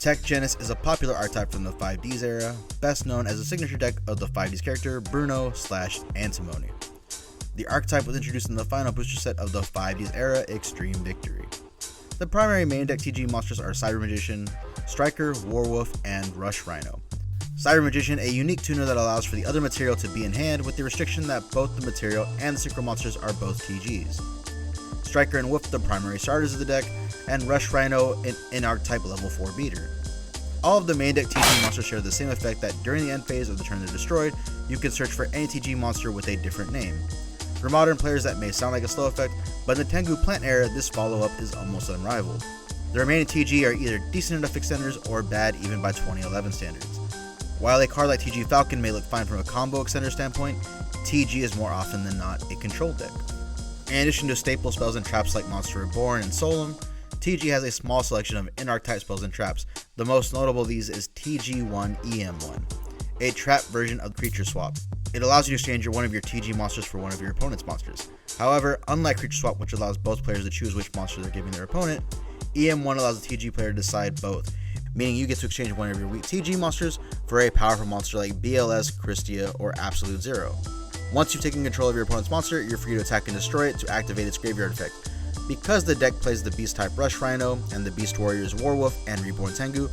Tech Genis is a popular archetype from the 5Ds era, best known as the signature deck of the 5Ds character Bruno/Antimony. The archetype was introduced in the final booster set of the 5Ds era Extreme Victory. The primary main deck TG monsters are Cyber Magician, Striker, Warwolf, and Rush Rhino. Cyber Magician, a unique tuner that allows for the other material to be in hand with the restriction that both the material and the synchro monsters are both TGs. Striker and Wolf, the primary starters of the deck, and Rush Rhino, an archetype level 4 beater. All of the main deck TG monsters share the same effect that during the end phase of the turn they're destroyed, you can search for any TG monster with a different name. For modern players that may sound like a slow effect, but in the Tengu Plant era this follow-up is almost unrivaled. The remaining TG are either decent enough extenders or bad even by 2011 standards. While a card like TG Falcon may look fine from a combo extender standpoint, TG is more often than not a control deck. In addition to staple spells and traps like Monster Reborn and Solemn, TG has a small selection of in-archetype spells and traps. The most notable of these is TG1 EM1, a trap version of Creature Swap. It allows you to exchange one of your TG monsters for one of your opponent's monsters. However, unlike Creature Swap, which allows both players to choose which monster they're giving their opponent, EM1 allows the TG player to decide both, meaning you get to exchange one of your weak TG monsters for a powerful monster like BLS, Christia, or Absolute Zero. Once you've taken control of your opponent's monster, you're free to attack and destroy it to activate its graveyard effect. Because the deck plays the Beast type Rush Rhino and the Beast Warriors Warwolf and Reborn Tengu,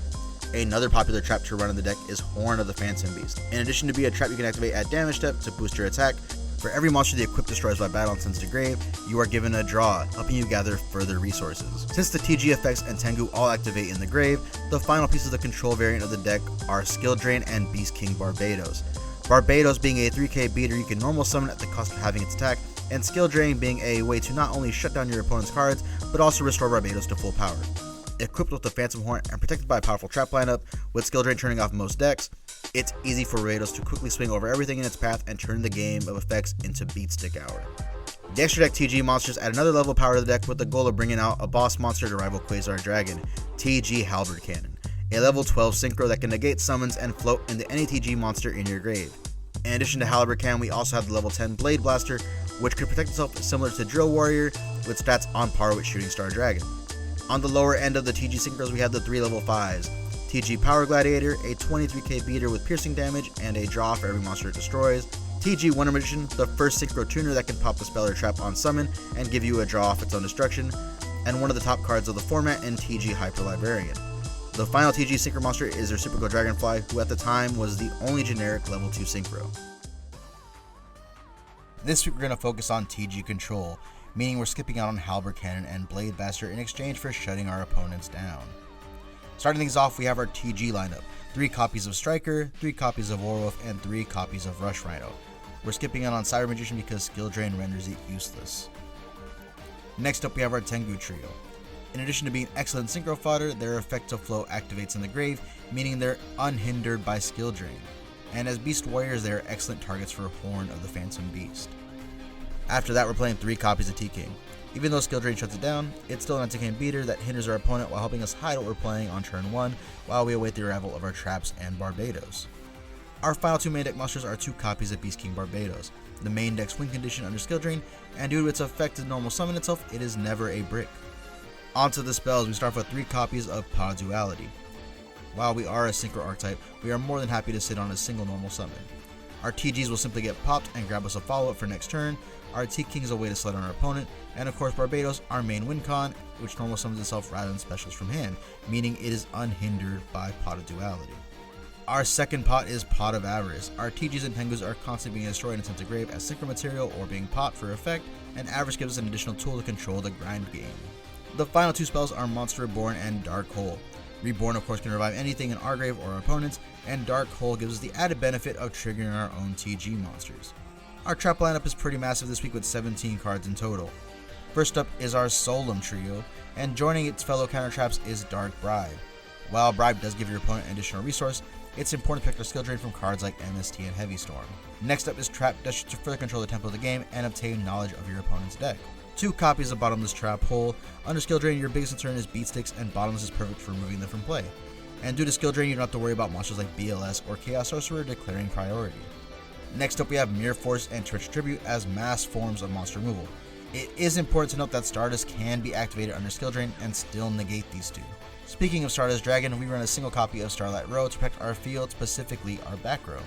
another popular trap to run in the deck is Horn of the Phantom Beast. In addition to be a trap you can activate at damage step to boost your attack, for every monster the equip destroys by battle and sends to grave, you are given a draw, helping you gather further resources. Since the TG effects and Tengu all activate in the grave, the final pieces of the control variant of the deck are Skill Drain and Beast King Barbados. Barbados being a 3k beater you can normal summon at the cost of having its attack, and Skill Drain being a way to not only shut down your opponent's cards, but also restore Barbados to full power. Equipped with the Phantom Horn and protected by a powerful trap lineup, with Skill Drain turning off most decks, it's easy for Barbados to quickly swing over everything in its path and turn the game of effects into Beat Stick Hour. The extra deck TG monsters add another level of power to the deck with the goal of bringing out a boss monster to rival Quasar Dragon, TG Halberd Cannon, a level 12 synchro that can negate summons and float into any TG monster in your grave. In addition to Halberd Cannon, we also have the level 10 Blade Blaster, which can protect itself similar to Drill Warrior, with stats on par with Shooting Star Dragon. On the lower end of the TG synchros, we have the 3 level 5s, TG Power Gladiator, a 23k beater with piercing damage and a draw for every monster it destroys, TG Wonder Magician, the first synchro tuner that can pop the spell or trap on summon and give you a draw off its own destruction, and one of the top cards of the format in TG Hyper Librarian. The final TG synchro monster is their Super Go Dragonfly, who at the time was the only generic level 2 synchro. This week we're going to focus on TG control, meaning we're skipping out on Halberd Cannon and Blade Blaster in exchange for shutting our opponents down. Starting things off, we have our TG lineup, 3 copies of Striker, 3 copies of Warwolf, and 3 copies of Rush Rhino. We're skipping out on Cyber Magician because Skill Drain renders it useless. Next up we have our Tengu trio. In addition to being excellent synchro fodder, their effect to flow activates in the grave, meaning they're unhindered by Skill Drain. And as Beast Warriors, they are excellent targets for Horn of the Phantom Beast. After that, we're playing 3 copies of T-King. Even though Skill Drain shuts it down, it's still an anti-cane beater that hinders our opponent while helping us hide what we're playing on turn 1 while we await the arrival of our traps and Barbados. Our final 2 main deck monsters are 2 copies of Beast King Barbados. The main deck's win condition under Skill Drain, and due to its effect to normal summon itself, it is never a brick. Onto the spells, we start with 3 copies of Pod Duality. While we are a synchro archetype, we are more than happy to sit on a single normal summon. Our TGs will simply get popped and grab us a follow-up for next turn, our T-King is a way to slide on our opponent, and of course Barbados, our main win con, which normal summons itself rather than specials from hand, meaning it is unhindered by Pot of Duality. Our second pot is Pot of Avarice. Our TGs and Tengus are constantly being destroyed and sent to grave as synchro material or being popped for effect, and Avarice gives us an additional tool to control the grind game. The final 2 spells are Monster Reborn and Dark Hole. Reborn of course can revive anything in our grave or our opponent's, and Dark Hole gives us the added benefit of triggering our own TG monsters. Our trap lineup is pretty massive this week with 17 cards in total. First up is our Solemn trio, and joining its fellow counter traps is Dark Bribe. While Bribe does give your opponent an additional resource, it's important to protect our skill drain from cards like MST and Heavy Storm. Next up is Trap Dash to further control the tempo of the game and obtain knowledge of your opponent's deck. 2 copies of Bottomless Trap Hole. Under Skill Drain, your biggest concern is Beat Sticks, and Bottomless is perfect for removing them from play. And due to Skill Drain, you don't have to worry about monsters like BLS or Chaos Sorcerer declaring priority. Next up we have Mirror Force and Twitch Tribute as mass forms of monster removal. It is important to note that Stardust can be activated under Skill Drain and still negate these 2. Speaking of Stardust Dragon, we run a single copy of Starlight Row to protect our field, specifically our back row.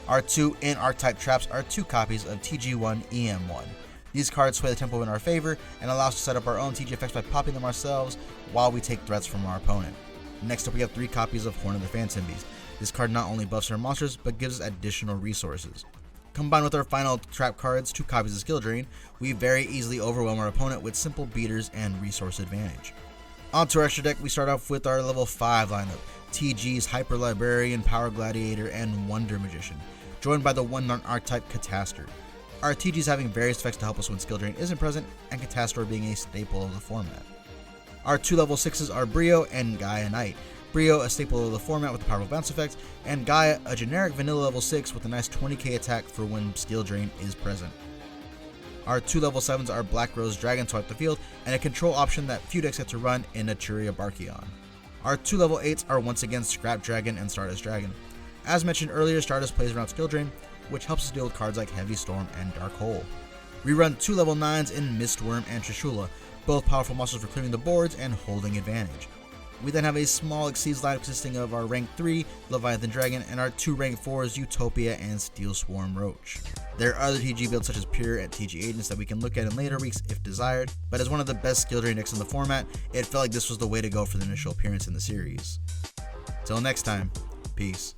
Our 2 in-archetype traps are 2 copies of TG1 EM1. These cards sway the tempo in our favor and allow us to set up our own TG effects by popping them ourselves while we take threats from our opponent. Next up, we have 3 copies of Horn of the Phantom Beast. This card not only buffs our monsters, but gives us additional resources. Combined with our final trap cards, 2 copies of Skill Drain, we very easily overwhelm our opponent with simple beaters and resource advantage. Onto our extra deck, we start off with our level 5 lineup, TG's Hyper Librarian, Power Gladiator, and Wonder Magician, joined by the 1 non-archetype Catastor. Our TGs having various effects to help us when Skill Drain isn't present, and Catastor being a staple of the format. Our 2 level 6s are Brio and Gaia Knight. Brio, a staple of the format with a powerful bounce effect, and Gaia, a generic vanilla level 6 with a nice 20k attack for when Skill Drain is present. Our 2 level 7s are Black Rose Dragon to wipe the field, and a control option that few decks get to run in Aturia Barkion. Our 2 level 8s are once again Scrap Dragon and Stardust Dragon. As mentioned earlier, Stardust plays around Skill Drain, which helps us deal with cards like Heavy Storm and Dark Hole. We run 2 level 9s in Mistworm and Trishula, both powerful monsters for clearing the boards and holding advantage. We then have a small Exceeds lineup consisting of our rank 3 Leviathan Dragon and our 2 rank 4s Utopia and Steel Swarm Roach. There are other TG builds such as Pure and TG Agents that we can look at in later weeks if desired, but as one of the best Skill Drain decks in the format, it felt like this was the way to go for the initial appearance in the series. Till next time, peace.